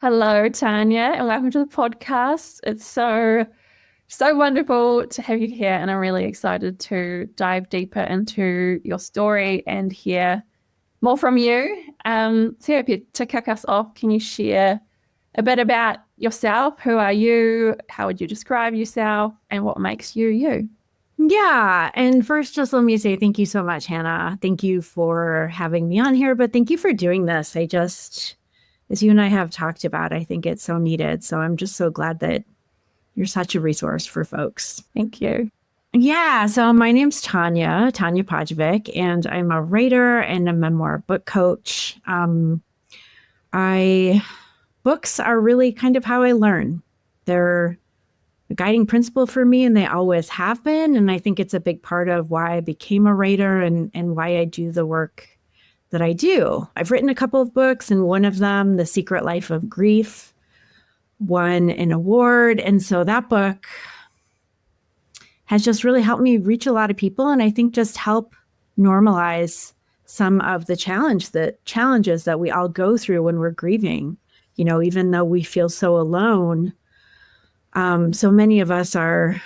Hello, Tanya, and welcome to the podcast. It's so wonderful to have you here, and I'm really excited to dive deeper into your story and hear more from you. So, yeah, to kick us off, can you share a bit about yourself? Who are you? How would you describe yourself? And what makes you you? Yeah. And first, just let me say thank you so much, Hannah. Thank you for having me on here, but thank you for doing this. As you and I have talked about, I think it's so needed. So I'm just so glad that you're such a resource for folks. Thank you. Yeah. So my name's Tanja Pajevic, and I'm a writer and a memoir book coach. I Books are really kind of how I learn. They're a guiding principle for me, and they always have been. And I think it's a big part of why I became a writer and why I do the work that I do. I've written a couple of books, and one of them, The Secret Life of Grief, won an award. And so that book has just really helped me reach a lot of people, and I think just help normalize some of the challenges that we all go through when we're grieving. Even though we feel so alone, so many of us are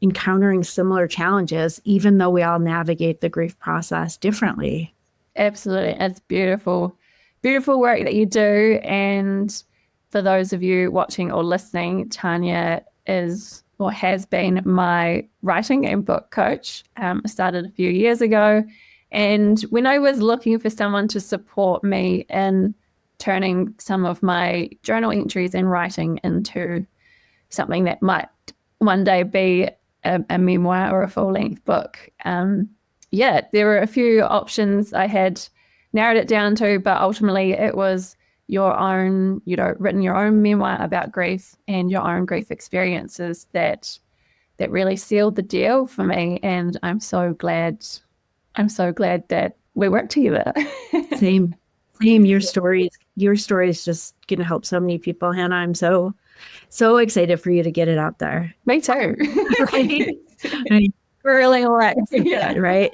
encountering similar challenges, even though we all navigate the grief process differently. Absolutely. It's beautiful, beautiful work that you do. And for those of you watching or listening, Tanya is or has been my writing and book coach. I started a few years ago. And when I was looking for someone to support me in turning some of my journal entries and writing into something that might one day be a memoir or a full-length book, there were a few options I had narrowed it down to, but ultimately it was your own, written your own memoir about grief and your own grief experiences that really sealed the deal for me. And I'm so glad that we work together. Same. Your story is just going to help so many people, Hannah. I'm so excited for you to get it out there. Me too. Right? We're really all right. Yeah, right.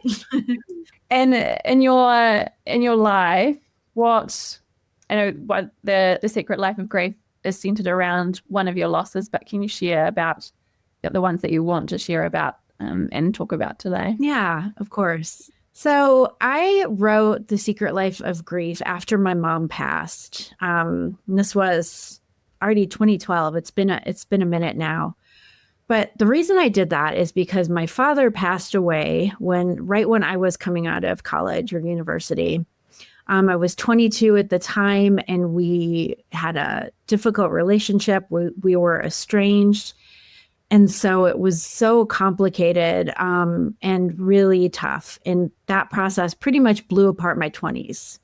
And in your life, what the secret life of grief is centered around one of your losses, but can you share about the ones that you want to share about and talk about today? Yeah, of course. So I wrote The Secret Life of Grief after my mom passed. This was already 2012. It's been a minute now. But the reason I did that is because my father passed away right when I was coming out of college or university. I was 22 at the time, and we had a difficult relationship. We were estranged. And so it was so complicated and really tough. And that process pretty much blew apart my 20s.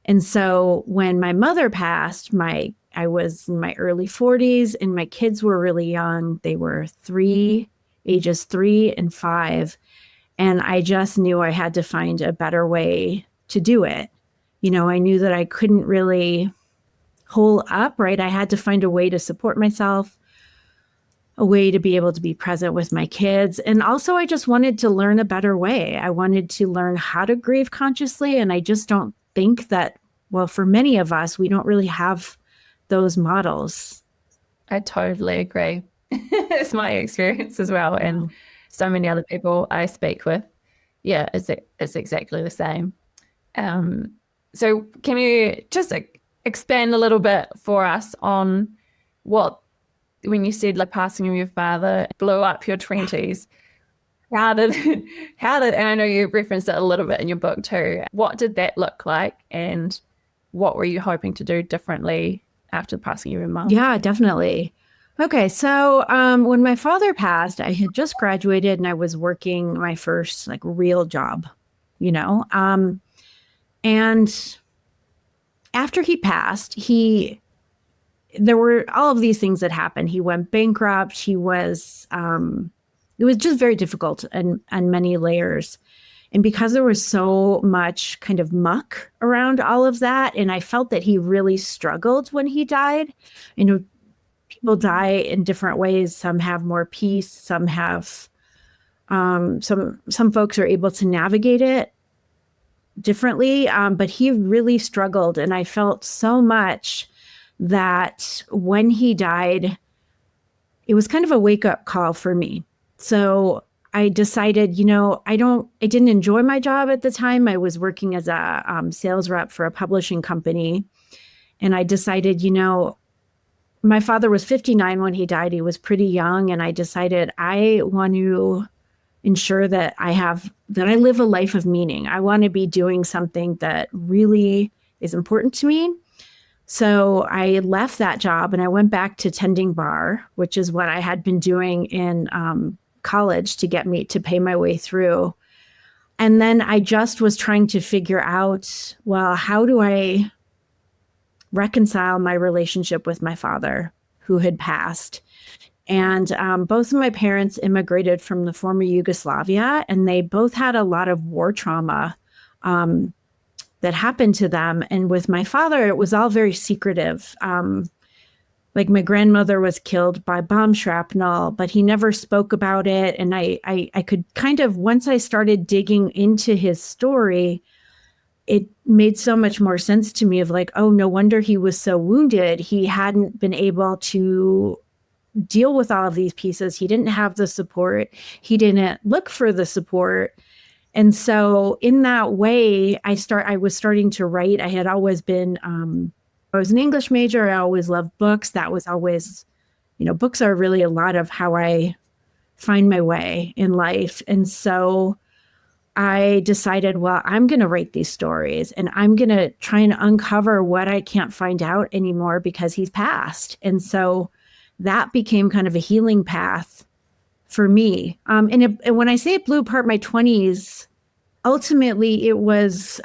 And so when my mother passed, I was in my early 40s, and my kids were really young. They were ages 3 and 5. And I just knew I had to find a better way to do it. I knew that I couldn't really hole up, right? I had to find a way to support myself, a way to be able to be present with my kids. And also, I just wanted to learn a better way. I wanted to learn how to grieve consciously. And I just don't think that, well, for many of us, we don't really have those models. I totally agree. It's my experience as well. And so many other people I speak with. Yeah, it's exactly the same. So can you just expand a little bit for us on when you said like passing of your father blew up your 20s, how did, and I know you referenced it a little bit in your book too. What did that look like, and what were you hoping to do differently after the passing of your mom? Yeah, definitely. Okay, so when my father passed, I had just graduated and I was working my first like real job, and after he passed, there were all of these things that happened. He went bankrupt. It was just very difficult on many layers. And because there was so much kind of muck around all of that, and I felt that he really struggled when he died. People die in different ways. Some have more peace. Some have, some folks are able to navigate it differently. But he really struggled. And I felt so much that when he died, it was kind of a wake-up call for me. So I decided, I didn't enjoy my job at the time. I was working as a sales rep for a publishing company. And I decided, my father was 59 when he died. He was pretty young. And I decided I want to ensure that I live a life of meaning. I want to be doing something that really is important to me. So I left that job and I went back to tending bar, which is what I had been doing in college to pay my way through. And then I just was trying to figure out, well, how do I reconcile my relationship with my father who had passed? And both of my parents immigrated from the former Yugoslavia, and they both had a lot of war trauma that happened to them. And with my father, it was all very secretive. Like my grandmother was killed by bomb shrapnel, but he never spoke about it. And I could kind of, once I started digging into his story, it made so much more sense to me of like, oh, no wonder he was so wounded. He hadn't been able to deal with all of these pieces. He didn't have the support. He didn't look for the support. And so in that way, I was starting to write. I had always been, I was an English major. I always loved books. That was always, books are really a lot of how I find my way in life. And so I decided, well, I'm going to write these stories and I'm going to try and uncover what I can't find out anymore because he's passed. And so that became kind of a healing path for me. And when I say it blew apart my 20s, ultimately it was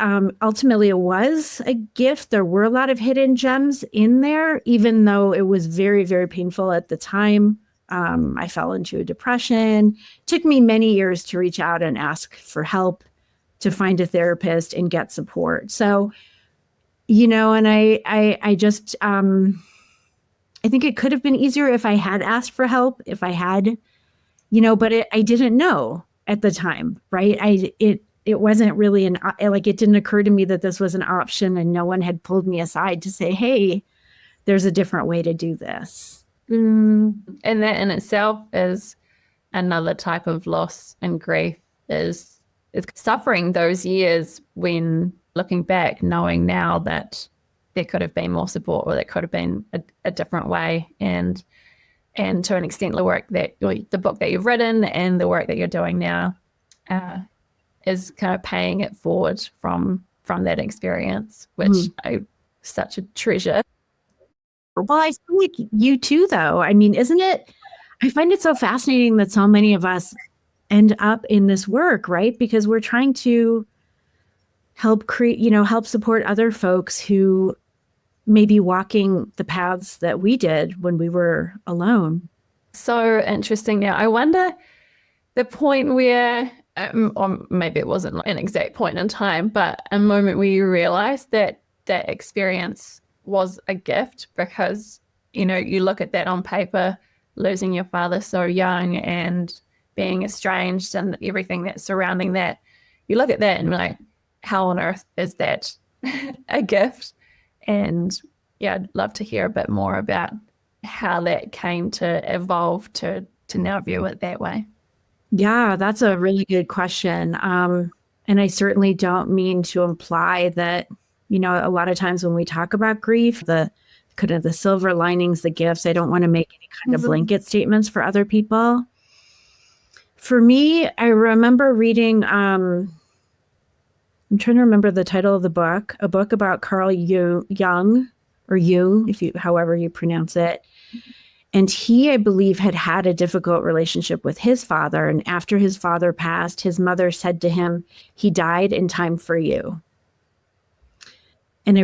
a gift. There were a lot of hidden gems in there, even though it was very, very painful at the time. I fell into a depression. It took me many years to reach out and ask for help, to find a therapist and get support. So, and I just, I think it could have been easier if I had asked for help, if I had, but I didn't know at the time, right? It wasn't really it didn't occur to me that this was an option, and no one had pulled me aside to say, hey, there's a different way to do this. And that in itself is another type of loss and grief, is suffering those years when looking back, knowing now that there could have been more support, or there could have been a different way. And to an extent, the book that you've written and the work that you're doing now is kind of paying it forward from that experience, which I such a treasure. Well, I feel like you too, though. I mean, isn't it? I find it so fascinating that so many of us end up in this work, right? Because we're trying to help help support other folks who may be walking the paths that we did when we were alone. So interesting. Now, I wonder the point where, or maybe it wasn't an exact point in time, but a moment where you realized that that experience was a gift, because, you look at that on paper, losing your father so young and being estranged and everything that's surrounding that. You look at that and be like, how on earth is that a gift? And yeah, I'd love to hear a bit more about how that came to evolve to now view it that way. Yeah, that's a really good question. And I certainly don't mean to imply that, a lot of times when we talk about grief, the kind of the silver linings, the gifts, I don't want to make any kind of blanket statements for other people. For me, I remember reading, I'm trying to remember the title of the book, a book about Carl Jung, or Jung, however you pronounce it. And he, I believe, had a difficult relationship with his father. And after his father passed, his mother said to him, he died in time for you. And I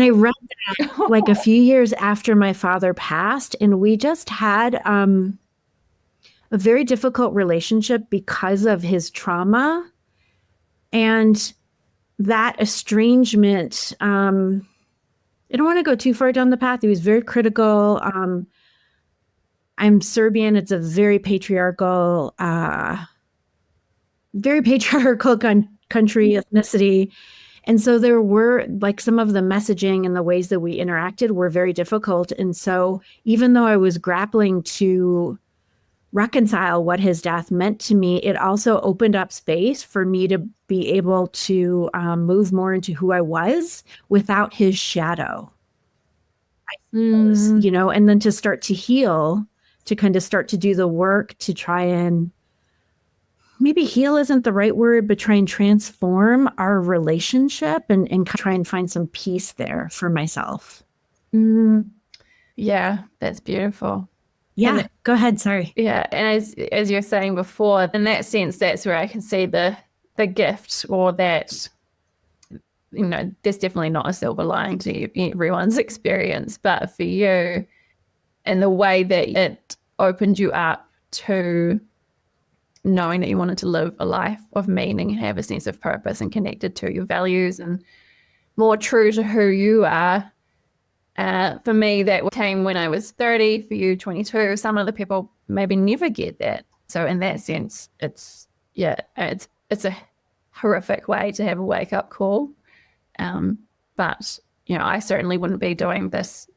read that like a few years after my father passed, and we just had a very difficult relationship because of his trauma and that estrangement. I don't want to go too far down the path. He was very critical. I'm Serbian. It's a very patriarchal country, ethnicity. And so there were like some of the messaging and the ways that we interacted were very difficult. And so even though I was grappling to reconcile what his death meant to me, it also opened up space for me to be able to move more into who I was without his shadow, you know, and then to start to heal, to kind of start to do the work to try and maybe heal isn't the right word, but try and transform our relationship and try and find some peace there for myself. Yeah, that's beautiful. Yeah, go ahead. Sorry. Yeah, and as you're saying before, in that sense, that's where I can see the gift, or that, you know, there's definitely not a silver lining to everyone's experience, but for you, and the way that it opened you up to knowing that you wanted to live a life of meaning and have a sense of purpose and connected to your values and more true to who you are. For me, that came when I was 30, for you, 22. Some other people maybe never get that. So in that sense, it's a horrific way to have a wake-up call. But, you know, I certainly wouldn't be doing this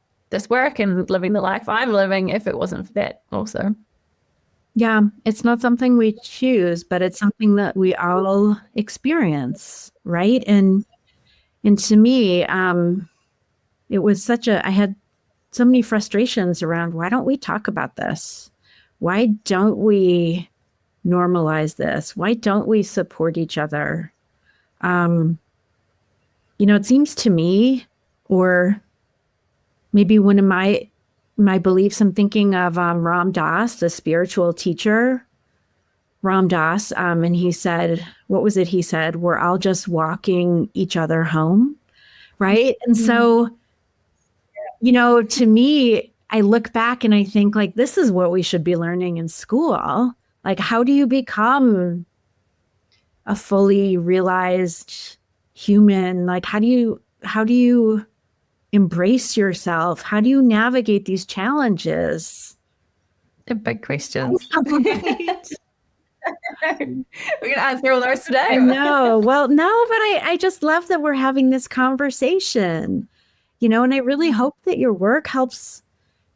work and living the life I'm living if it wasn't for that also. Yeah, it's not something we choose, but it's something that we all experience, right? And to me, it was I had so many frustrations around, why don't we talk about this? Why don't we normalize this? Why don't we support each other? You know, it seems to me, or maybe one of my beliefs, I'm thinking of Ram Dass, the spiritual teacher, Ram Dass, and he said, what was it he said? We're all just walking each other home, right? And so, you know, to me, I look back and I think, like, this is what we should be learning in school. Like, how do you become a fully realized human? Like, how do you embrace yourself? How do you navigate these challenges? They're big questions. We're going to answer all those today. I know. Well, no, but I just love that we're having this conversation, you know, and I really hope that your work helps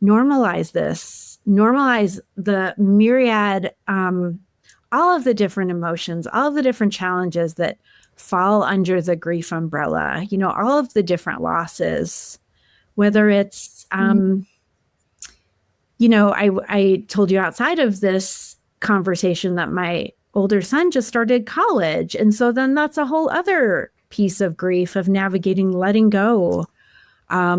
normalize this, normalize the myriad, all of the different emotions, all of the different challenges that fall under the grief umbrella, you know, all of the different losses, whether it's, you know, I told you outside of this conversation that my older son just started college. And so then that's a whole other piece of grief, of navigating, letting go. I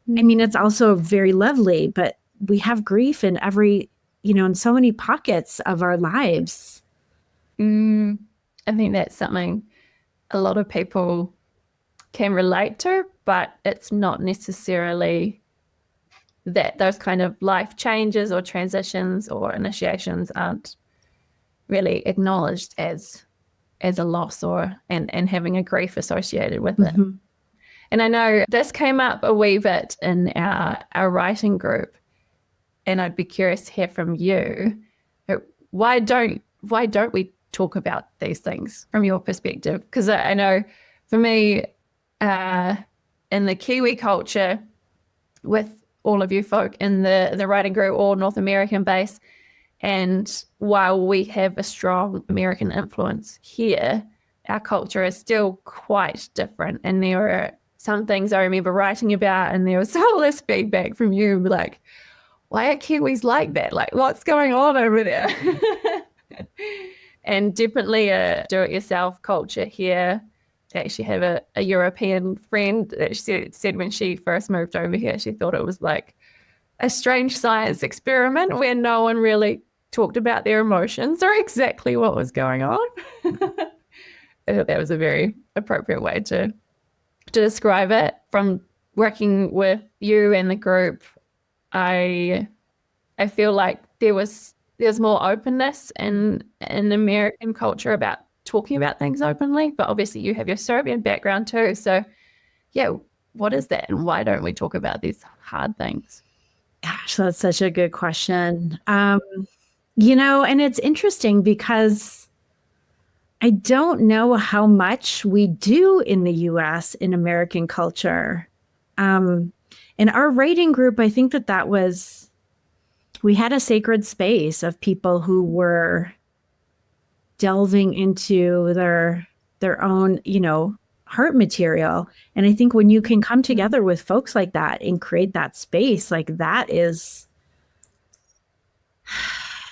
mean, it's also very lovely, but we have grief in every, you know, in so many pockets of our lives. I think that's something a lot of people can relate to, but it's not necessarily that those kind of life changes or transitions or initiations aren't really acknowledged as a loss and having a grief associated with it. And I know this came up a wee bit in our writing group, and I'd be curious to hear from you. Why don't we talk about these things from your perspective? Because I know for me, in the Kiwi culture, with all of you folk in the writing group, all North American based, and while we have a strong American influence here, our culture is still quite different. And there are some things I remember writing about, and there was all this feedback from you, like, why are Kiwis like that? Like, what's going on over there? And definitely a do-it-yourself culture here. I actually have a European friend that she said when she first moved over here, she thought it was like a strange science experiment where no one really talked about their emotions or exactly what was going on. I thought that was a very appropriate way to describe it. From working with you and the group, I feel like there's more openness in American culture about talking about things openly, but obviously you have your Serbian background too. So yeah, what is that, and why don't we talk about these hard things? Gosh, that's such a good question. You know, and it's interesting because I don't know how much we do in the US in American culture. In our writing group, I think that we had a sacred space of people who were delving into their own, heart material. And I think when you can come together with folks like that and create that space, like that is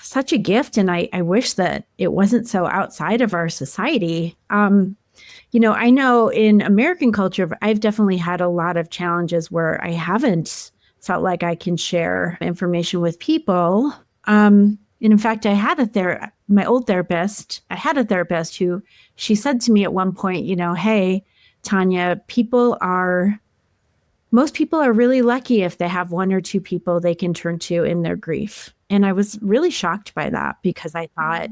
such a gift. And I wish that it wasn't so outside of our society. I know in American culture, I've definitely had a lot of challenges where I haven't felt like I can share information with people. And in fact, my old therapist, I had a therapist who she said to me at one point, hey, Tanja, most people are really lucky if they have one or two people they can turn to in their grief. And I was really shocked by that because I thought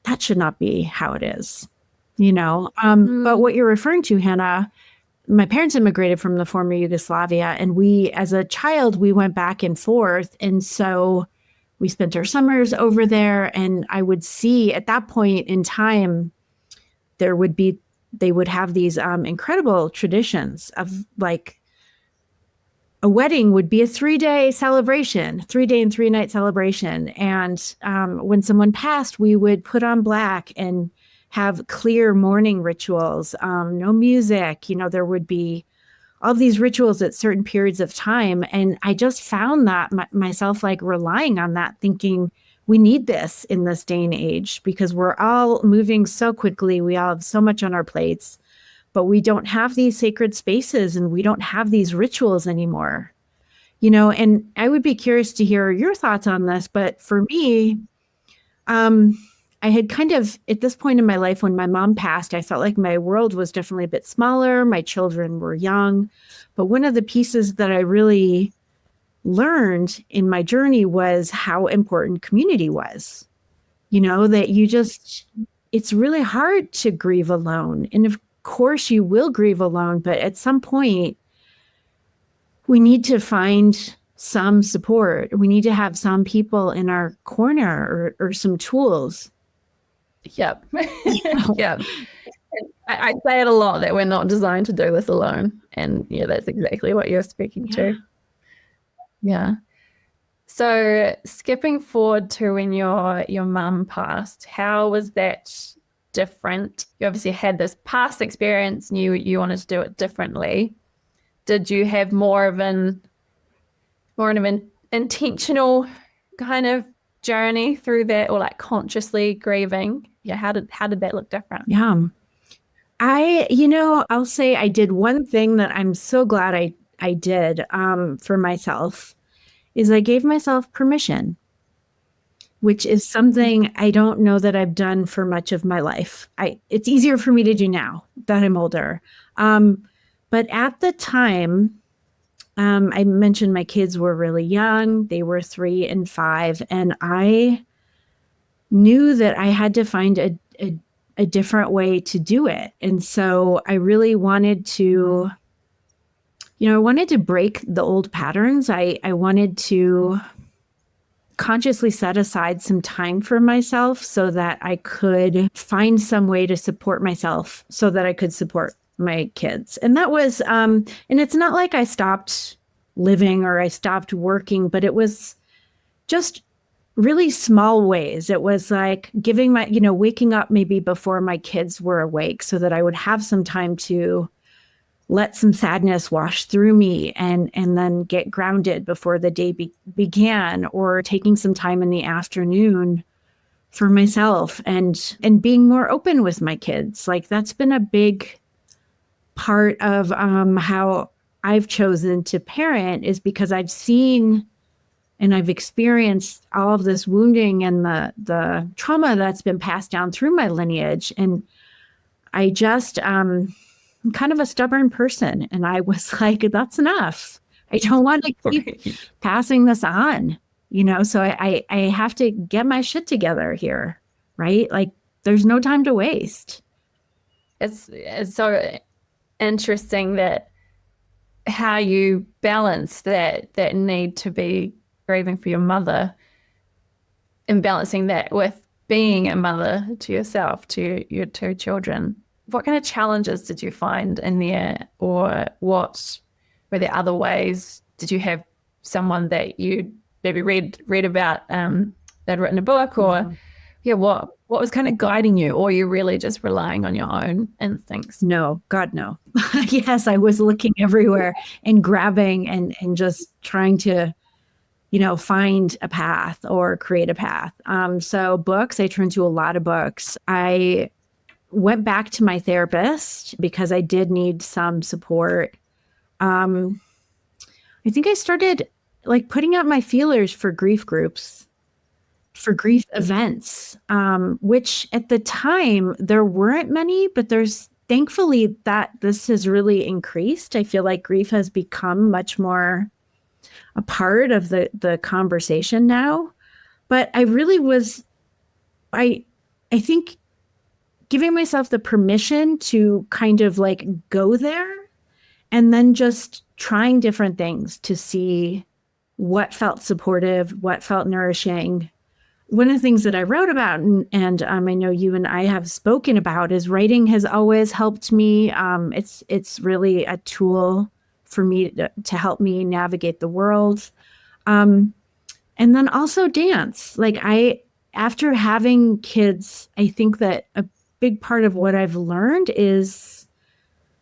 that should not be how it is, But what you're referring to, Hannah, my parents immigrated from the former Yugoslavia, and as a child, we went back and forth. And so we spent our summers over there, and I would see at that point in time, they would have these incredible traditions of like a wedding would be a 3-day celebration, 3-day and 3-night celebration. And when someone passed, we would put on black and have clear mourning rituals, no music. There would be all these rituals at certain periods of time. And I just found that myself like relying on that, thinking we need this in this day and age because we're all moving so quickly. We all have so much on our plates, but we don't have these sacred spaces and we don't have these rituals anymore. And I would be curious to hear your thoughts on this. But for me, I had kind of, at this point in my life, when my mom passed, I felt like my world was definitely a bit smaller. My children were young. But one of the pieces that I really learned in my journey was how important community was. That it's really hard to grieve alone. And of course you will grieve alone, but at some point we need to find some support. We need to have some people in our corner or some tools. Yep. Yep. I say it a lot that we're not designed to do this alone. And yeah, that's exactly what you're speaking to. Yeah. So skipping forward to when your mum passed, how was that different? You obviously had this past experience and you wanted to do it differently. Did you have more of an intentional kind of journey through that, or like consciously grieving? Yeah, how did that look different? Yeah. I'll say I did one thing that I'm so glad I did for myself is I gave myself permission, which is something I don't know that I've done for much of my life. It's easier for me to do now that I'm older. But at the time, I mentioned my kids were really young. They were 3 and 5. And I knew that I had to find a different way to do it. And so I really wanted to, I wanted to break the old patterns. I wanted to consciously set aside some time for myself so that I could find some way to support myself so that I could support my kids. And that was, and it's not like I stopped living or I stopped working, but it was just really small ways. It was like giving waking up maybe before my kids were awake so that I would have some time to let some sadness wash through me and then get grounded before the day began, or taking some time in the afternoon for myself and being more open with my kids. Like that's been a big part of how I've chosen to parent, is because I've seen and I've experienced all of this wounding and the trauma that's been passed down through my lineage. And I just, I'm kind of a stubborn person. And I was like, that's enough. I don't want to keep passing this on, so I have to get my shit together here, right? Like there's no time to waste. It's so interesting that how you balance that need to be grieving for your mother and balancing that with being a mother to yourself, to your two children, what kind of challenges did you find in there, or what were there other ways? Did you have someone that you maybe read about they'd written a book, or what was kind of guiding you, or you really just relying on your own instincts? No, God, no. Yes, I was looking everywhere and grabbing and just trying to, find a path or create a path. So books, I turned to a lot of books. I went back to my therapist because I did need some support. I think I started like putting out my feelers for grief groups, for grief events, which at the time there weren't many, but there's thankfully that this has really increased. I feel like grief has become much more a part of the conversation now. But I really was, I think giving myself the permission to kind of like go there and then just trying different things to see what felt supportive, what felt nourishing. One of the things that I wrote about, and I know you and I have spoken about, is writing has always helped me. It's really a tool for me to help me navigate the world. And then also dance. Like after having kids, I think that a big part of what I've learned is,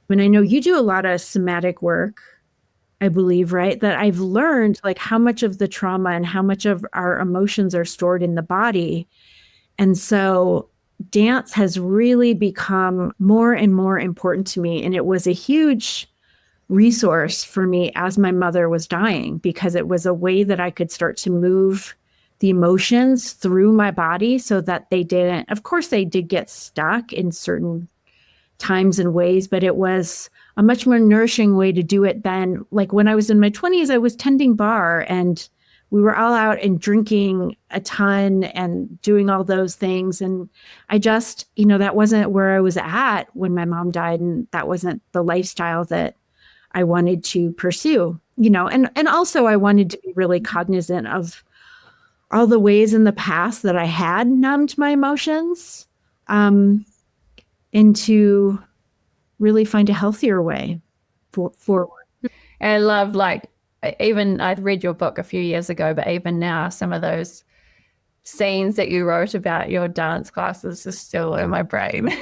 when I know you do a lot of somatic work, I believe, right? That I've learned like how much of the trauma and how much of our emotions are stored in the body. And so dance has really become more and more important to me. And it was a huge resource for me as my mother was dying, because it was a way that I could start to move the emotions through my body so that they didn't, of course, they did get stuck in certain times and ways, but it was a much more nourishing way to do it than like when I was in my 20s, I was tending bar and we were all out and drinking a ton and doing all those things. And I just, that wasn't where I was at when my mom died. And that wasn't the lifestyle that I wanted to pursue, and also I wanted to be really cognizant of all the ways in the past that I had numbed my emotions, and to really find a healthier way forward. And I love, like, even I'd read your book a few years ago, but even now, some of those scenes that you wrote about your dance classes are still in my brain.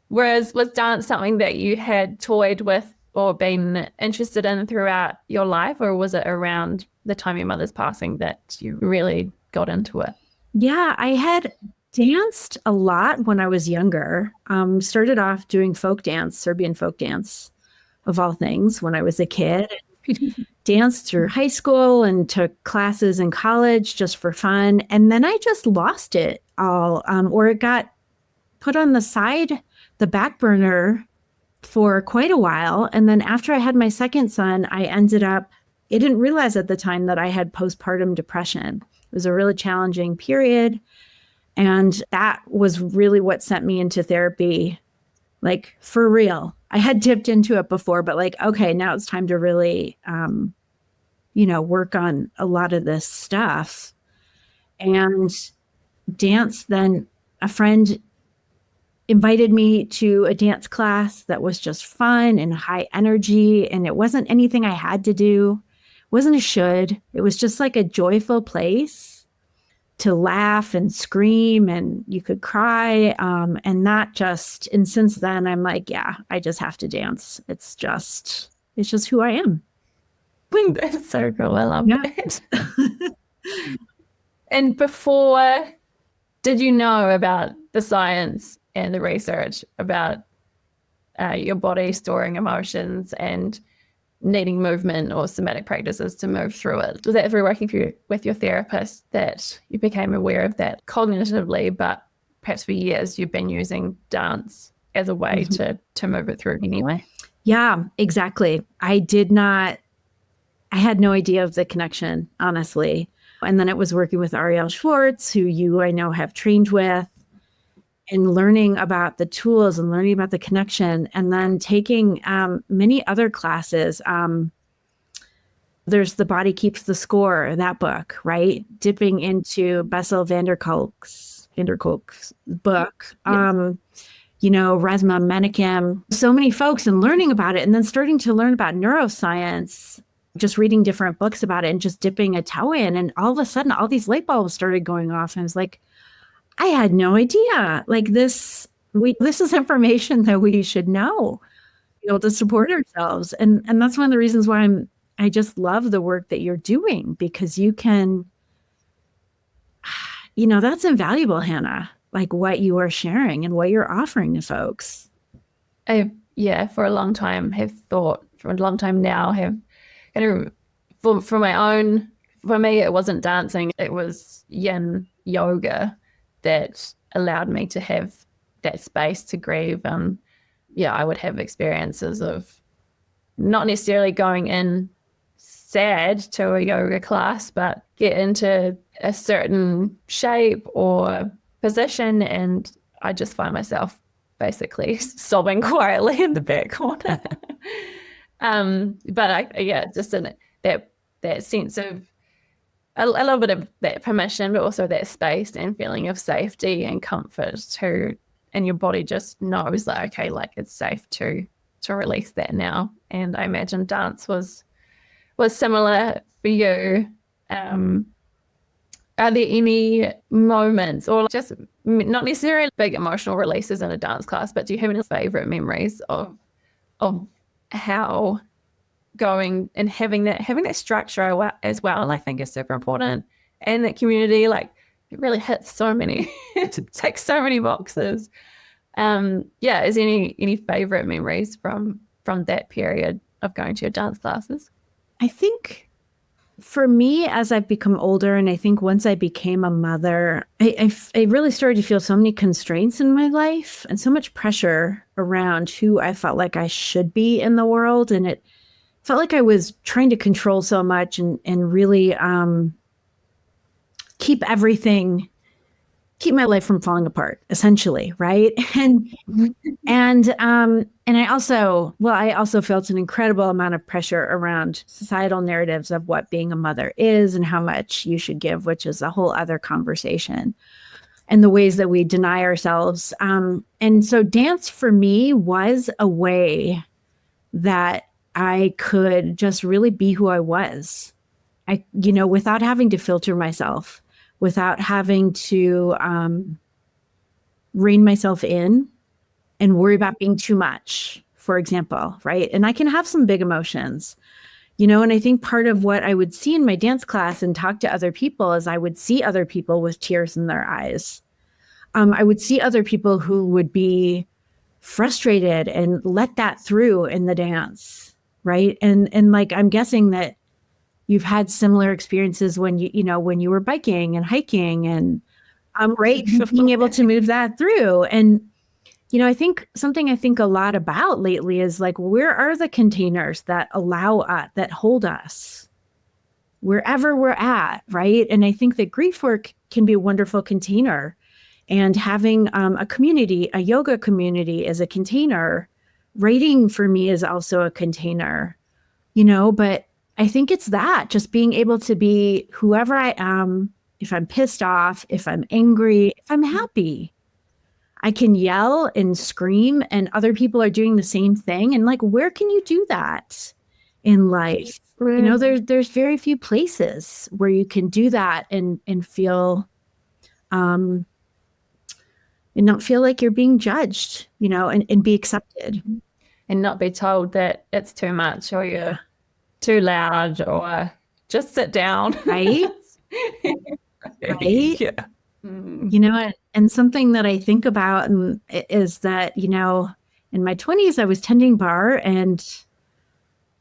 Whereas was dance something that you had toyed with or been interested in throughout your life, or was it around the time your mother's passing that you really got into it? Yeah, I had danced a lot when I was younger. Started off doing folk dance, Serbian folk dance, of all things, when I was a kid. Danced through high school and took classes in college just for fun. And then I just lost it all, or it got put on the side, the back burner, for quite a while. And then after I had my second son, I didn't realize at the time that I had postpartum depression. It was a really challenging period. And that was really what sent me into therapy, like for real. I had dipped into it before, but like, okay, now it's time to really, work on a lot of this stuff. And dance, then a friend invited me to a dance class that was just fun and high energy. And it wasn't anything I had to do. It wasn't a should. It was just like a joyful place to laugh and scream, and you could cry. And since then I'm like, yeah, I just have to dance. It's just who I am. That's so cool. I love it. And before, did you know about the science and the research about your body storing emotions and needing movement or somatic practices to move through it? Was that through working with your therapist that you became aware of that cognitively, but perhaps for years you've been using dance as a way to move it through anyway? Yeah, exactly. I had no idea of the connection, honestly. And then it was working with Ariel Schwartz, who I know have trained with, and learning about the tools and learning about the connection, and then taking many other classes. There's The Body Keeps the Score, that book, right? Dipping into Bessel van der Kolk's book. Yes. Resma Menakem, so many folks, and learning about it, and then starting to learn about neuroscience, just reading different books about it and just dipping a toe in. And all of a sudden, all these light bulbs started going off. And I was like, I had no idea. Like this is information that we should know, to support ourselves. And that's one of the reasons why I just love the work that you're doing, because you can, that's invaluable, Hannah, like what you are sharing and what you're offering to folks. For a long time have thought, for a long time now have kind of, for me, it wasn't dancing, it was yin yoga that allowed me to have that space to grieve. I would have experiences of not necessarily going in sad to a yoga class, but get into a certain shape or position, and I just find myself basically sobbing quietly in the back corner. But just in that sense of a little bit of that permission, but also that space and feeling of safety and comfort and your body just knows that, okay, like it's safe to release that now. And I imagine dance was similar for you. Are there any moments, or just not necessarily big emotional releases in a dance class, but do you have any favorite memories of how going and having that structure as well, I think is super important, and that community, like it really hits so many, it takes so many boxes. Is any favorite memories from that period of going to your dance classes? I think for me, as I've become older, and I think once I became a mother, I really started to feel so many constraints in my life and so much pressure around who I felt like I should be in the world. And it felt like I was trying to control so much and really keep my life from falling apart, essentially, right? And I also felt an incredible amount of pressure around societal narratives of what being a mother is and how much you should give, which is a whole other conversation, and the ways that we deny ourselves. And so dance for me was a way that I could just really be who I was, without having to filter myself, without having to rein myself in and worry about being too much, for example, right? And I can have some big emotions, and I think part of what I would see in my dance class and talk to other people is I would see other people with tears in their eyes. I would see other people who would be frustrated and let that through in the dance, right? And like, I'm guessing that you've had similar experiences when you were biking and hiking and right, being able to move that through. And I think something I think a lot about lately is like, where are the containers that allow us, that hold us wherever we're at, right? And I think that grief work can be a wonderful container, and having a community, a yoga community, is a container. Writing for me is also a container, but I think it's that, just being able to be whoever I am. If I'm pissed off, if I'm angry, if I'm happy, I can yell and scream, and other people are doing the same thing. And like, where can you do that in life? Right. There's very few places where you can do that and feel, and not feel like you're being judged, and be accepted. And not be told that it's too much, or you're too loud, or just sit down. Right? Right? Yeah. And something that I think about is that, in my 20s, I was tending bar, and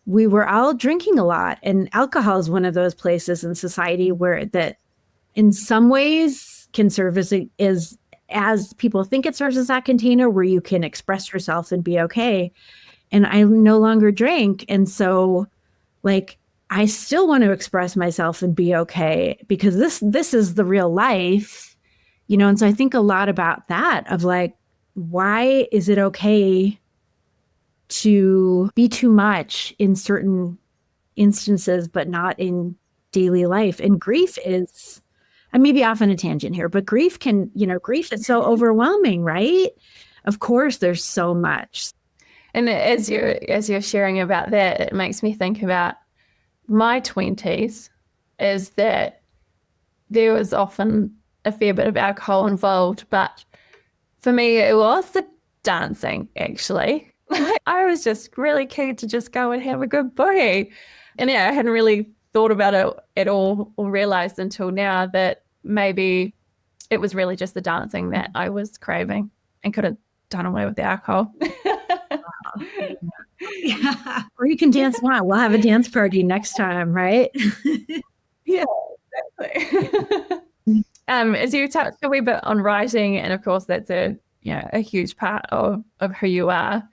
we were all drinking a lot. And alcohol is one of those places in society where that in some ways can serve as people think it serves as that container where you can express yourself and be okay. And I no longer drink. And so like, I still want to express myself and be okay, because this is the real life, and so I think a lot about that, of like, why is it okay to be too much in certain instances, but not in daily life. And grief is, I may be off on a tangent here, but grief grief is so overwhelming, right? Of course, there's so much. And as you're sharing about that, it makes me think about my 20s, is that there was often a fair bit of alcohol involved, but for me, it was the dancing, actually. I was just really keen to just go and have a good boogie. And yeah, I hadn't really thought about it at all or realized until now that maybe it was really just the dancing that I was craving and could have done away with the alcohol. Yeah. Or you can dance now. We'll have a dance party next time, right? Yeah, exactly. As you touched a wee bit on writing, and of course that's a huge part of who you are.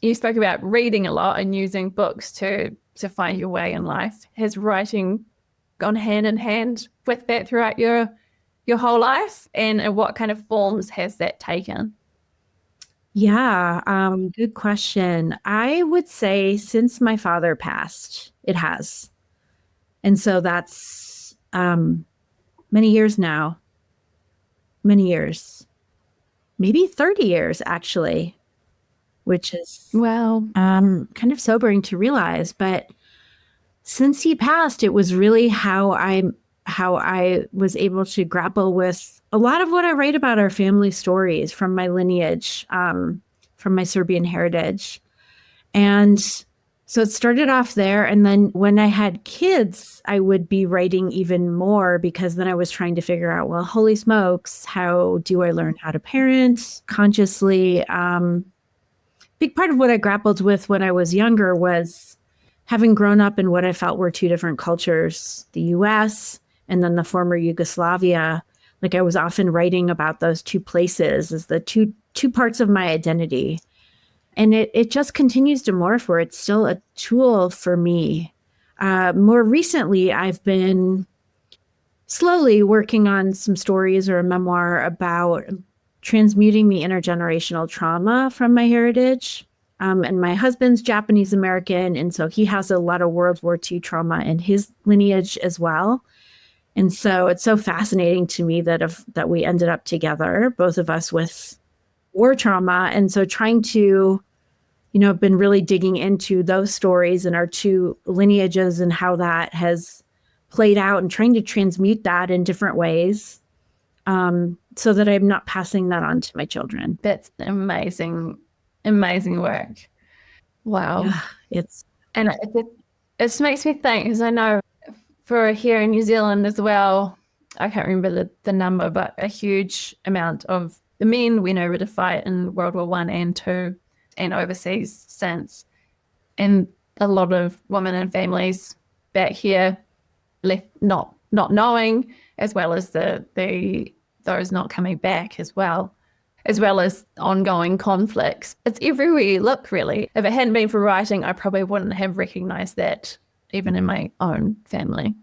You spoke about reading a lot and using books to find your way in life. Has writing gone hand in hand with that throughout your whole life? And what kind of forms has that taken? Yeah, good question. I would say since my father passed, it has. And so that's many years now. Many years. Maybe 30 years, actually, which is Well, kind of sobering to realize. But since he passed, it was really how I was able to grapple with a lot of what I write about our family stories from my lineage, from my Serbian heritage. And so it started off there. And then when I had kids, I would be writing even more because then I was trying to figure out, well, holy smokes, how do I learn how to parent consciously? Big part of what I grappled with when I was younger was having grown up in what I felt were two different cultures, the US and then the former Yugoslavia. Like I was often writing about those two places as the two parts of my identity. And it just continues to morph where it's still a tool for me. More recently, I've been slowly working on some stories or a memoir about transmuting the intergenerational trauma from my heritage. And my husband's Japanese American, and so he has a lot of World War II trauma in his lineage as well. And so it's so fascinating to me that we ended up together, both of us with war trauma. And so trying to, been really digging into those stories and our two lineages and how that has played out and trying to transmute that in different ways so that I'm not passing that on to my children. that's amazing, amazing work. Wow. Yeah, And it just makes me think, because I know for here in New Zealand as well, I can't remember the number, but a huge amount of the men went over to fight in World War I and II and overseas since. And a lot of women and families back here left not knowing, as well as those not coming back as well as ongoing conflicts. It's everywhere you look, really. If it hadn't been for writing, I probably wouldn't have recognized that even in my own family.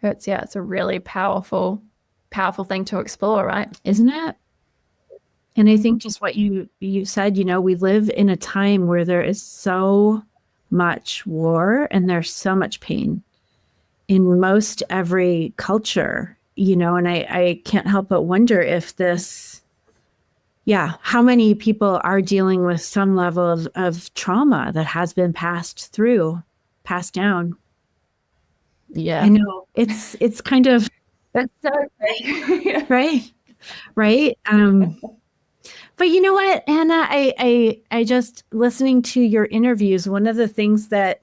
It's a really powerful thing to explore, right? isn't it? And I think just what you said, we live in a time where there is so much war and there's so much pain in most every culture, and I can't help but wonder if how many people are dealing with some level of trauma that has been passed down. Yeah. I know it's kind of, That's so great. right. But you know what, Anna, I just listening to your interviews, one of the things that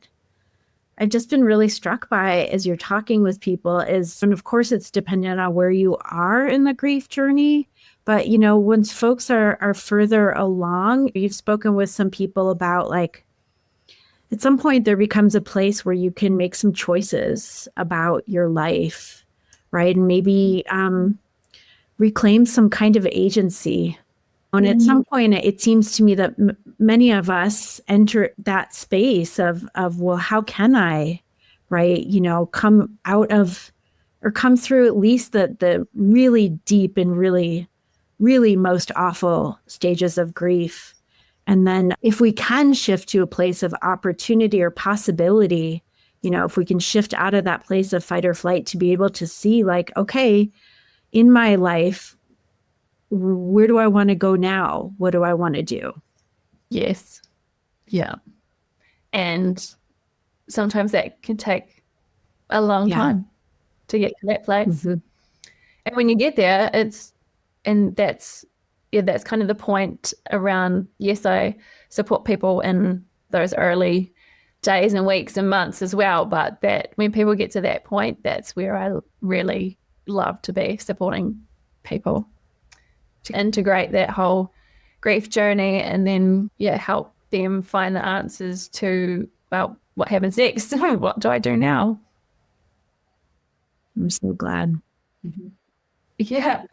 I've just been really struck by as you're talking with people is, and of course it's dependent on where you are in the grief journey, but once folks are further along, you've spoken with some people about like, at some point there becomes a place where you can make some choices about your life, right? And maybe reclaim some kind of agency. And at some point, it seems to me that many of us enter that space of, well, how can I, right? Come out of, or come through at least the really deep and really, really most awful stages of grief And then if we can shift to a place of opportunity or possibility, if we can shift out of that place of fight or flight to be able to see like, okay, in my life, where do I want to go now? What do I want to do? Yes. Yeah. And sometimes that can take a long time to get to that place. Mm-hmm. And when you get there, that's kind of the point around, yes, I support people in those early days and weeks and months as well. But that when people get to that point, that's where I really love to be, supporting people to integrate that whole grief journey and then, help them find the answers to, well, what happens next? What do I do now? I'm so glad. Mm-hmm. Yeah.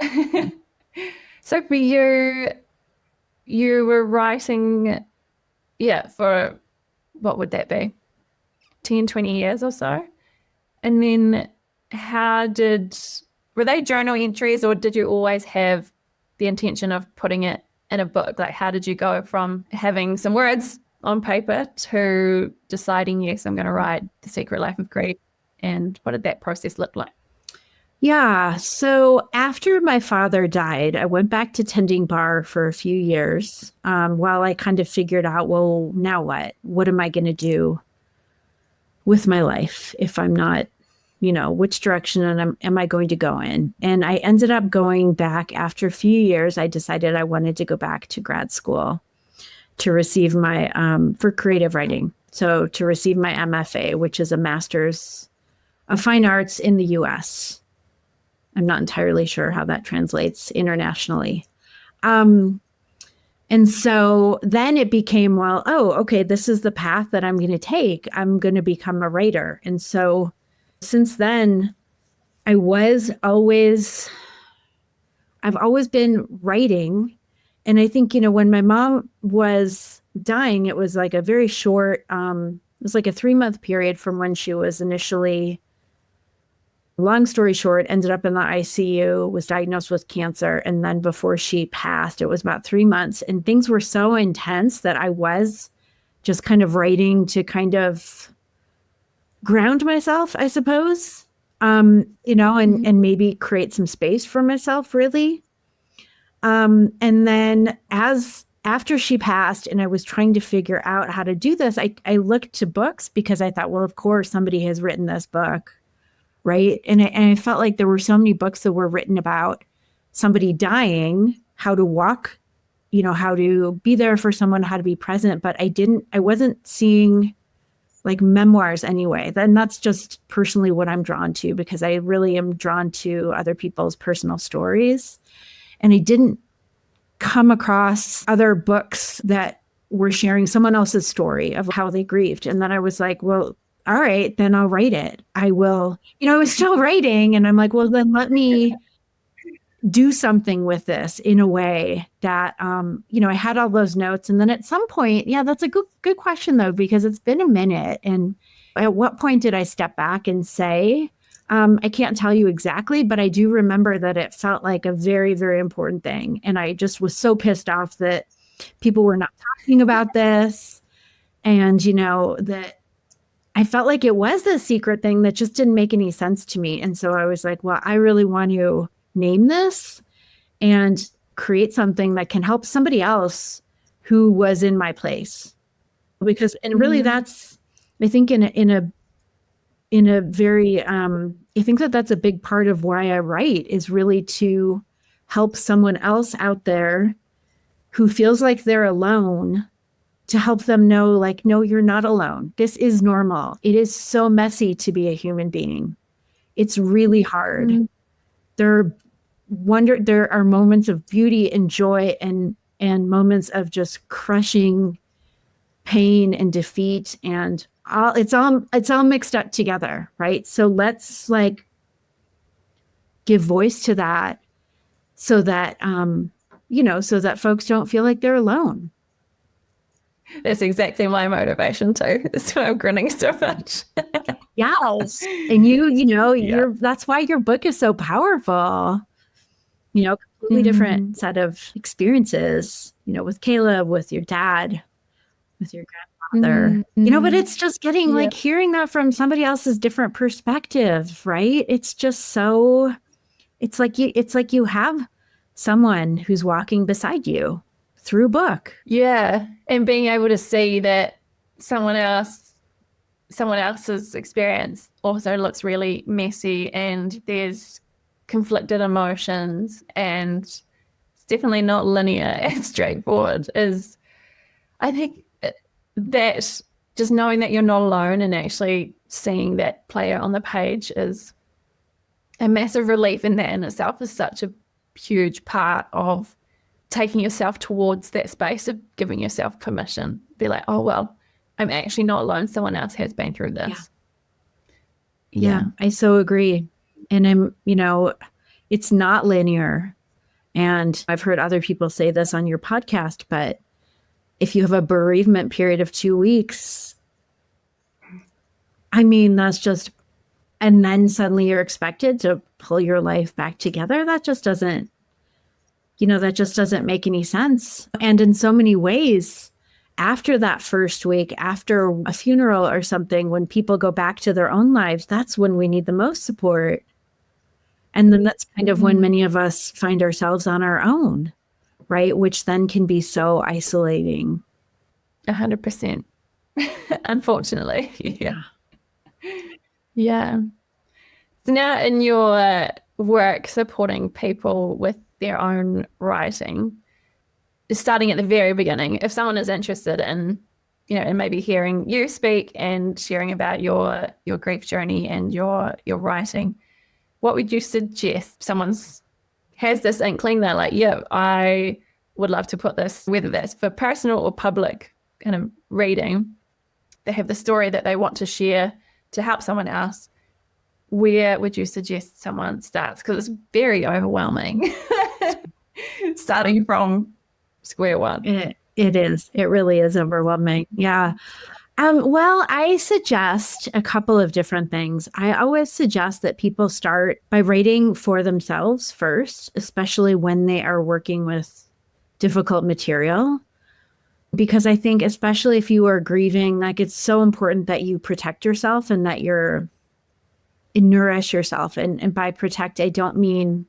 So for you were writing, for what would that be? 10, 20 years or so? And then were they journal entries, or did you always have the intention of putting it in a book? Like, how did you go from having some words on paper to deciding, yes, I'm going to write The Secret Life of Grief? And what did that process look like? Yeah. So after my father died, I went back to tending bar for a few years while I kind of figured out, well, now what? What am I going to do with my life if I'm not, which direction am I going to go in? And I ended up going back after a few years. I decided I wanted to go back to grad school to receive my, for creative writing. So to receive my MFA, which is a Master's of Fine Arts in the US. I'm not entirely sure how that translates internationally. And so then it became, well, okay, this is the path that I'm going to take. I'm going to become a writer. And so since then, I've always been writing. And I think, when my mom was dying, it was like a very short, it was like a 3-month period from when she was initially, long story short, ended up in the ICU, was diagnosed with cancer. And then before she passed, it was about 3 months. And things were so intense that I was just kind of writing to kind of ground myself, I suppose, and maybe create some space for myself, really. And then after she passed and I was trying to figure out how to do this, I looked to books because I thought, well, of course, somebody has written this book. Right. And I felt like there were so many books that were written about somebody dying, how to walk, how to be there for someone, how to be present. But I wasn't seeing like memoirs anyway. Then that's just personally what I'm drawn to, because I really am drawn to other people's personal stories. And I didn't come across other books that were sharing someone else's story of how they grieved. And then I was like, well, all right, then I'll write it. I will, I was still writing, and I'm like, well, then let me do something with this in a way that, I had all those notes. And then at some point, that's a good question though, because it's been a minute. And at what point did I step back and say, I can't tell you exactly, but I do remember that it felt like a very, very important thing. And I just was so pissed off that people were not talking about this. And, that I felt like it was the secret thing that just didn't make any sense to me. And so I was like, well, I really want to name this and create something that can help somebody else who was in my place. Because, and really that's, I think in a very, I think that's a big part of why I write, is really to help someone else out there who feels like they're alone, to help them know, like, no, you're not alone. This is normal. It is so messy to be a human being. It's really hard. Mm-hmm. There are moments of beauty and joy and moments of just crushing pain and defeat, and it's all mixed up together, right? So let's like give voice to that so that so that folks don't feel like they're alone. That's exactly my motivation too. That's why I'm grinning so much. Yes. And that's why your book is so powerful. completely different set of experiences, with Caleb, with your dad, with your grandfather, but it's just getting like hearing that from somebody else's different perspective, right? It's just so, it's like you have someone who's walking beside you through a book. Yeah. And being able to see that someone else's experience also looks really messy and there's conflicted emotions and it's definitely not linear and straightforward is, I think that just knowing that you're not alone and actually seeing that player on the page is a massive relief, and that in itself is such a huge part of taking yourself towards that space of giving yourself permission. Be like, oh, well, I'm actually not alone. Someone else has been through this. Yeah, I so agree. And it's not linear. And I've heard other people say this on your podcast, but if you have a bereavement period of 2 weeks, I mean, that's just, and then suddenly you're expected to pull your life back together. That just doesn't make any sense. And in so many ways, after that first week, after a funeral or something, when people go back to their own lives, that's when we need the most support. And then that's kind of when many of us find ourselves on our own, right? Which then can be so isolating. 100%. Unfortunately. Yeah. So now in your work supporting people with their own writing, starting at the very beginning, if someone is interested in, and maybe hearing you speak and sharing about your grief journey and your writing, what would you suggest? Someone has this inkling, they're like, yeah, I would love to put this, whether that's for personal or public kind of reading. They have the story that they want to share to help someone else. Where would you suggest someone starts? Because it's very overwhelming starting from square one. It is. It really is overwhelming. Yeah. Well, I suggest a couple of different things. I always suggest that people start by writing for themselves first, especially when they are working with difficult material. Because I think, especially if you are grieving, like it's so important that you protect yourself and that you nourish yourself. And by protect, I don't mean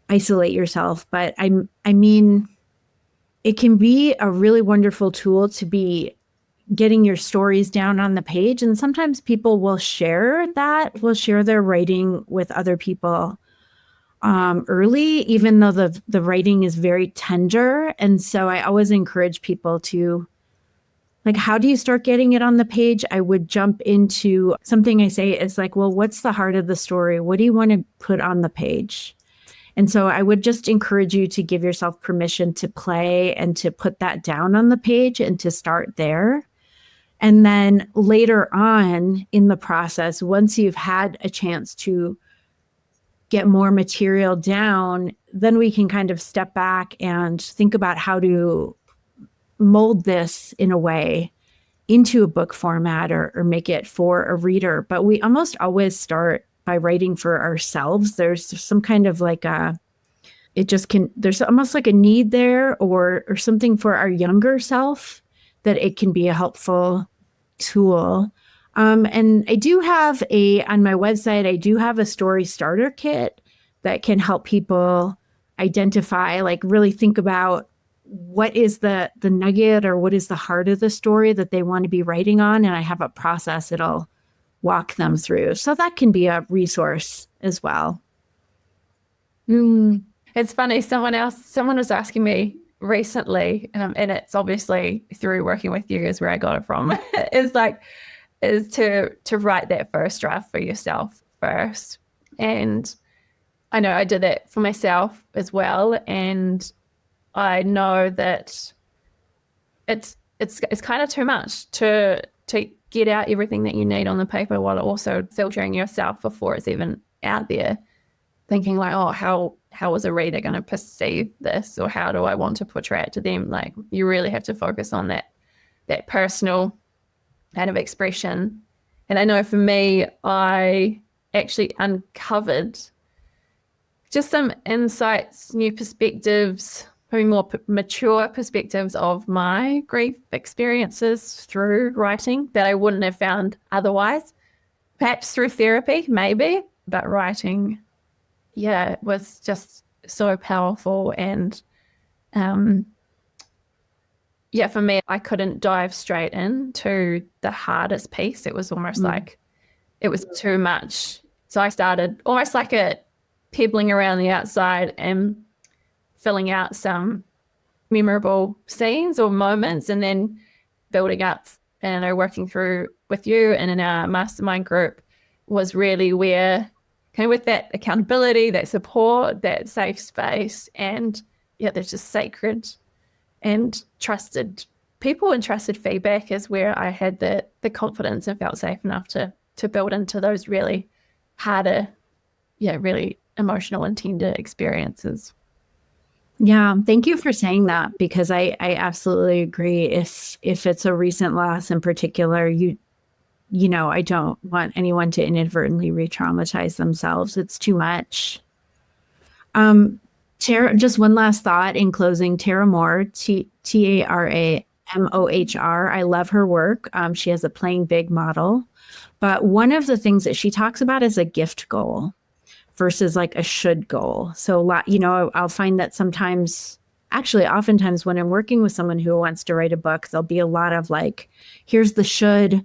isolate yourself, but I mean, it can be a really wonderful tool to be getting your stories down on the page. And sometimes people will share their writing with other people early, even though the writing is very tender. And so I always encourage people to, like, how do you start getting it on the page? I would jump into something I say is like, well, what's the heart of the story? What do you want to put on the page? And so I would just encourage you to give yourself permission to play and to put that down on the page and to start there. And then later on in the process, once you've had a chance to get more material down, then we can kind of step back and think about how to mold this in a way into a book format or make it for a reader. But we almost always start by writing for ourselves. There's some kind of like there's almost like a need there or something for our younger self that it can be a helpful tool. And I do have on my website, I do have a story starter kit that can help people identify, like really think about what is the nugget or what is the heart of the story that they want to be writing on. And I have a process it'll walk them through. So that can be a resource as well. It's funny. Someone was asking me recently, and it's obviously through working with you is where I got it from, is to write that first draft for yourself first. And I know I did that for myself as well. And I know that it's kind of too much to get out everything that you need on the paper while also filtering yourself before it's even out there, thinking like, oh, how is a reader going to perceive this, or how do I want to portray it to them? Like, you really have to focus on that personal kind of expression. And I know for me, I actually uncovered just some insights, new perspectives, probably more mature perspectives of my grief experiences through writing that I wouldn't have found otherwise. Perhaps through therapy, maybe, but writing, yeah, was just so powerful. And yeah, for me, I couldn't dive straight into the hardest piece. It was almost like it was too much. So I started almost like a pebbling around the outside and filling out some memorable scenes or moments, and then building up and working through with you and in our mastermind group was really where kind of with that accountability, that support, that safe space, and yeah, there's just sacred and trusted people and trusted feedback is where I had the confidence and felt safe enough to build into those really harder, yeah, really emotional and tender experiences. Yeah, thank you for saying that, because I absolutely agree. If it's a recent loss in particular, you know, I don't want anyone to inadvertently re-traumatize themselves. It's too much. Tara, just one last thought in closing. Tara Mohr, Taramohr. I love her work. She has a Playing Big model, but one of the things that she talks about is a gift goal versus like a should goal. So a lot, you know, I'll find that sometimes, actually, oftentimes when I'm working with someone who wants to write a book, there'll be a lot of like, here's the should.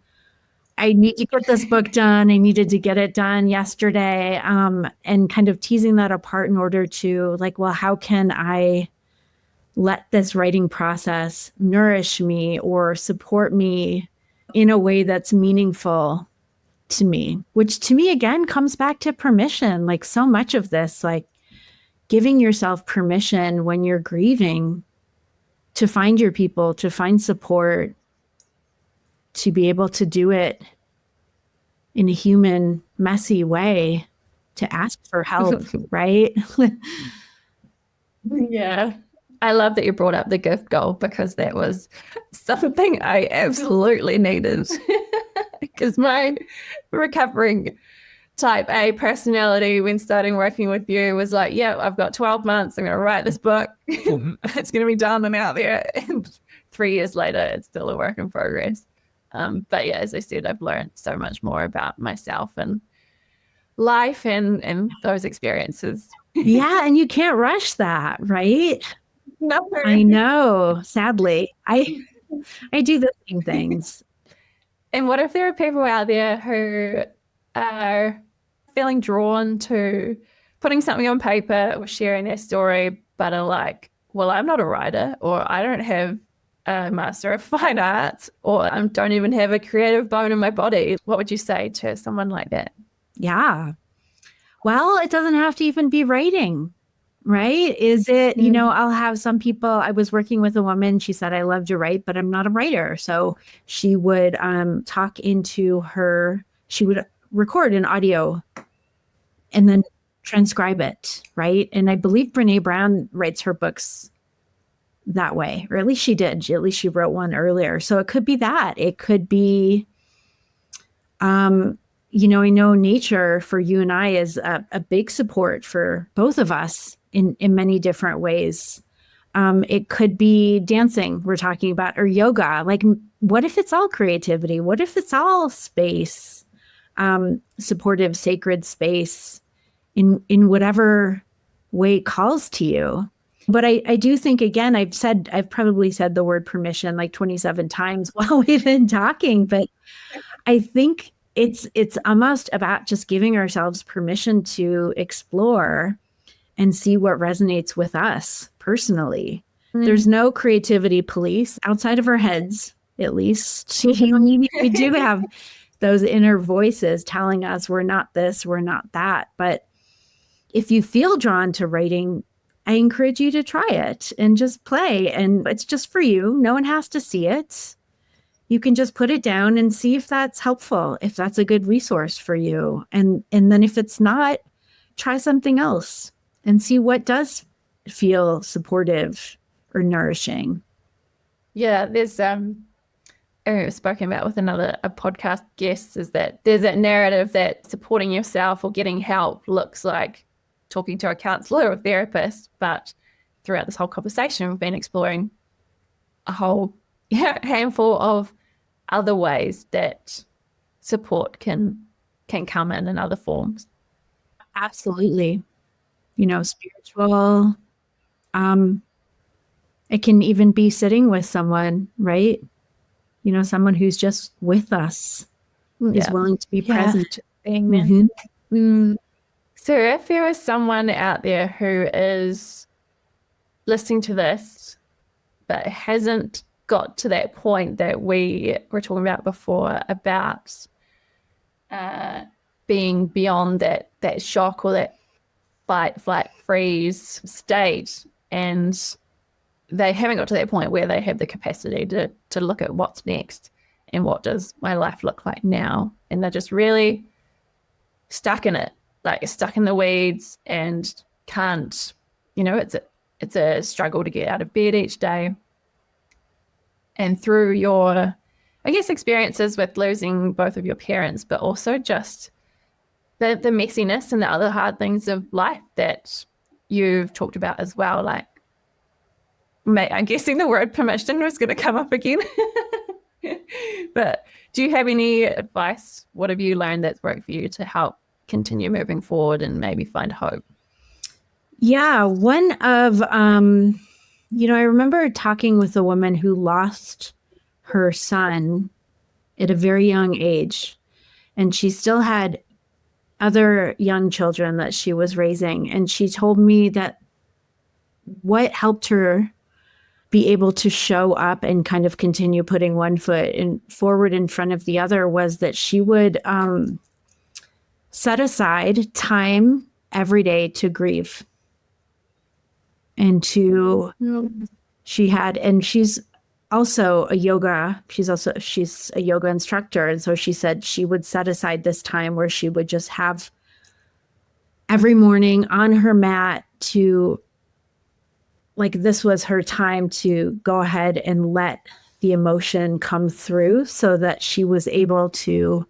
I need to get this book done. I needed to get it done yesterday. And kind of teasing that apart in order to like, well, how can I let this writing process nourish me or support me in a way that's meaningful to me, which to me, again, comes back to permission. Like so much of this, like giving yourself permission when you're grieving to find your people, to find support, to be able to do it in a human, messy way, to ask for help, right? Yeah. I love that you brought up the gift goal, because that was something I absolutely needed. Because my recovering type A personality when starting working with you was like, yeah, I've got 12 months. I'm going to write this book. It's going to be done and out there. And 3 years later, it's still a work in progress. But yeah, as I said, I've learned so much more about myself and life and those experiences. Yeah, and you can't rush that, right? No. I know. Sadly, I do the same things. And what if there are people out there who are feeling drawn to putting something on paper or sharing their story, but are like, well, I'm not a writer, or I don't have a master of fine arts, or I don't even have a creative bone in my body. What would you say to someone like that? Yeah. Well, it doesn't have to even be writing, right? Is it, you know, I'll have some people, I was working with a woman, she said, I love to write, but I'm not a writer. So she would talk into her, she would record an audio and then transcribe it, right? And I believe Brene Brown writes her books that way, or at least she did. At least she wrote one earlier. So it could be that. It could be, you know, I know nature for you and I is a big support for both of us in many different ways. It could be dancing we're talking about, or yoga. Like, what if it's all creativity? What if it's all space, supportive, sacred space in whatever way it calls to you? But I do think, again, I've probably said the word permission like 27 times while we've been talking, but I think it's almost about just giving ourselves permission to explore and see what resonates with us personally. There's no creativity police outside of our heads, at least. We do have those inner voices telling us we're not this, we're not that. But if you feel drawn to writing, I encourage you to try it and just play. And it's just for you. No one has to see it. You can just put it down and see if that's helpful, if that's a good resource for you. And then if it's not, try something else and see what does feel supportive or nourishing. Yeah, there's I've spoken about with a podcast guest, is that there's that narrative that supporting yourself or getting help looks like talking to a counselor or therapist, but throughout this whole conversation, we've been exploring a whole handful of other ways that support can come in other forms. Absolutely. Spiritual. It can even be sitting with someone, right? Someone who's just with us, is willing to be present. Amen. So if there is someone out there who is listening to this but hasn't got to that point that we were talking about before, about being beyond that shock or that fight, flight, freeze state, and they haven't got to that point where they have the capacity to look at what's next and what does my life look like now, and they're just really stuck in it, like stuck in the weeds, and can't, it's a struggle to get out of bed each day. And through your, I guess, experiences with losing both of your parents, but also just the messiness and the other hard things of life that you've talked about as well, like, I'm guessing the word permission was going to come up again. But do you have any advice? What have you learned that's worked for you to help continue moving forward and maybe find hope? Yeah, one of, I remember talking with a woman who lost her son at a very young age, and she still had other young children that she was raising. And she told me that what helped her be able to show up and kind of continue putting one foot forward in front of the other was that she would set aside time every day to grieve. And she's also she's a yoga instructor. And so she said she would set aside this time where she would just have every morning on her mat to, like, this was her time to go ahead and let the emotion come through so that she was able to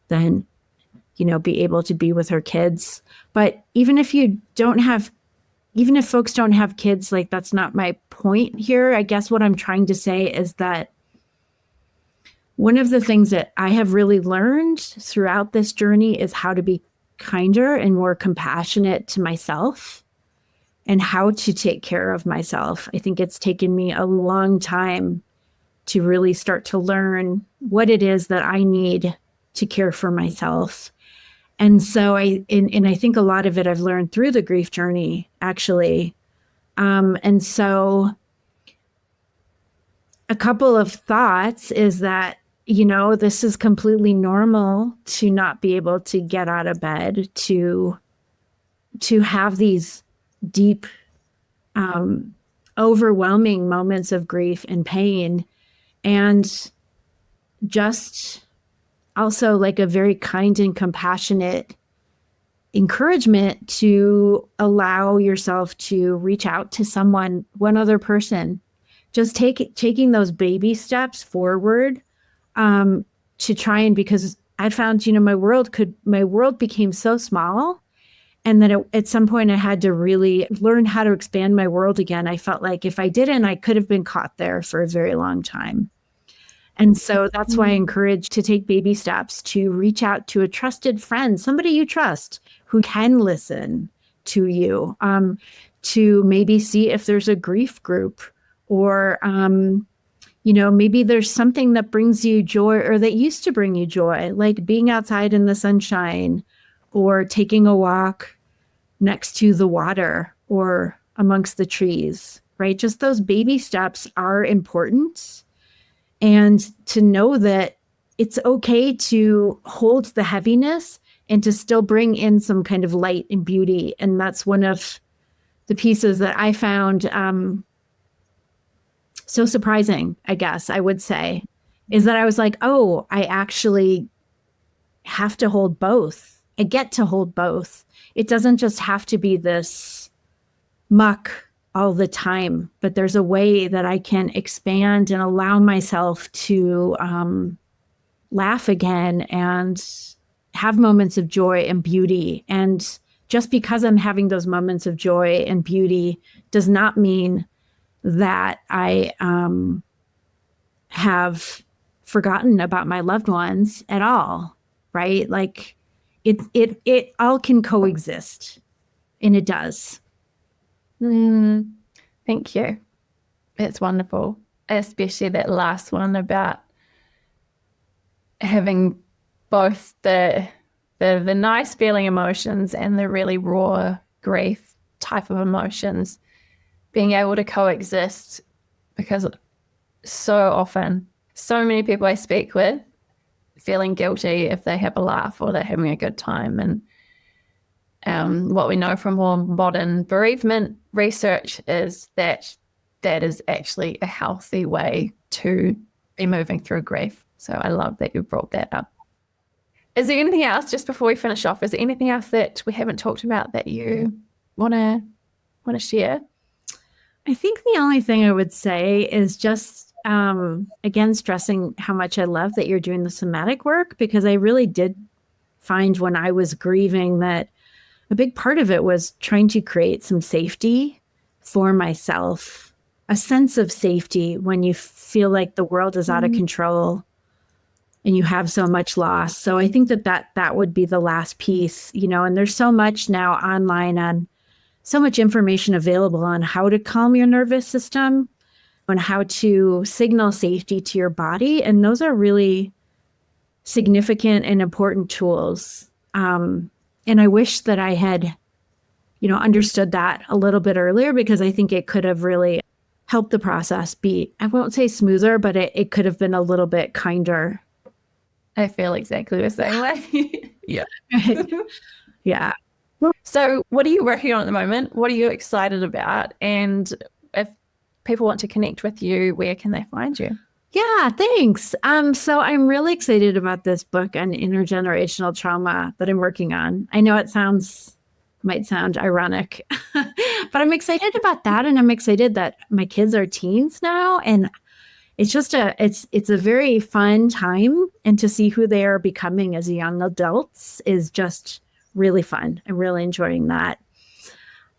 then, be able to be with her kids. But even if folks don't have kids, like, that's not my point here. I guess what I'm trying to say is that one of the things that I have really learned throughout this journey is how to be kinder and more compassionate to myself and how to take care of myself. I think it's taken me a long time to really start to learn what it is that I need to care for myself. And so I think a lot of it I've learned through the grief journey, actually. And so a couple of thoughts is that, this is completely normal to not be able to get out of bed, to have these deep, overwhelming moments of grief and pain, and just also like a very kind and compassionate encouragement to allow yourself to reach out to one other person, just taking those baby steps forward, to try, and because I found, my world became so small, and that at some point I had to really learn how to expand my world again. I felt like if I didn't, I could have been caught there for a very long time. And so that's why I encourage to take baby steps, to reach out to a trusted friend, somebody you trust who can listen to you, to maybe see if there's a grief group, or, maybe there's something that brings you joy or that used to bring you joy, like being outside in the sunshine or taking a walk next to the water or amongst the trees, right? Just those baby steps are important. And to know that it's okay to hold the heaviness and to still bring in some kind of light and beauty. And that's one of the pieces that I found so surprising, I guess I would say, is that I was like, oh, I actually have to hold both. I get to hold both. It doesn't just have to be this muck all the time, but there's a way that I can expand and allow myself to laugh again and have moments of joy and beauty and just because I'm having those moments of joy and beauty does not mean that I have forgotten about my loved ones at all, right? Like it all can coexist, and it does. Thank you. It's wonderful, especially that last one about having both the nice feeling emotions and the really raw grief type of emotions being able to coexist, because so often, so many people I speak with feeling guilty if they have a laugh or they're having a good time. And what we know from more modern bereavement research is that that is actually a healthy way to be moving through grief. So I love that you brought that up. Is there anything else, just before we finish off, is there anything else that we haven't talked about that you want to share? I think the only thing I would say is just, again, stressing how much I love that you're doing the somatic work, because I really did find when I was grieving that a big part of it was trying to create some safety for myself, a sense of safety when you feel like the world is out of control and you have so much loss. So I think that would be the last piece, and there's so much now online on so much information available on how to calm your nervous system and how to signal safety to your body. And those are really significant and important tools. And I wish that I had, understood that a little bit earlier, because I think it could have really helped the process be, I won't say smoother, but it could have been a little bit kinder. I feel exactly the same way. Yeah. Yeah. So what are you working on at the moment? What are you excited about? And if people want to connect with you, where can they find you? Yeah, thanks. So I'm really excited about this book on intergenerational trauma that I'm working on. I know it might sound ironic, but I'm excited about that. And I'm excited that my kids are teens now. And it's just it's a very fun time. And to see who they are becoming as young adults is just really fun. I'm really enjoying that.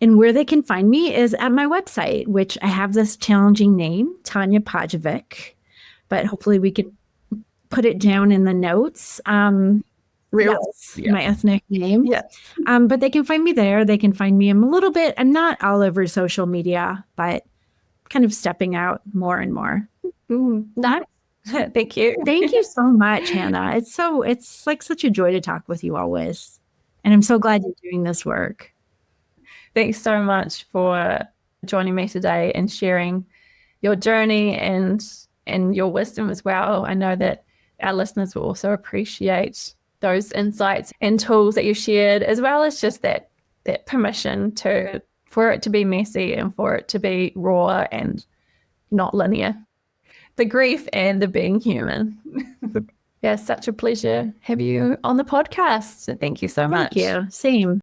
And where they can find me is at my website, which I have this challenging name, Tanja Pajevic, but hopefully we could put it down in the notes. Yes, yeah. My ethnic name. Yeah. But they can find me there. They can find me. I'm not all over social media, but kind of stepping out more and more. Nice. Thank you. Thank you so much, Hannah. It's like such a joy to talk with you always. And I'm so glad you're doing this work. Thanks so much for joining me today and sharing your journey and your wisdom as well. I know that our listeners will also appreciate those insights and tools that you shared, as well as just that permission for it to be messy and for it to be raw and not linear. The grief and the being human. Yeah, such a pleasure have you on the podcast. So thank you so much. Thank you. Same.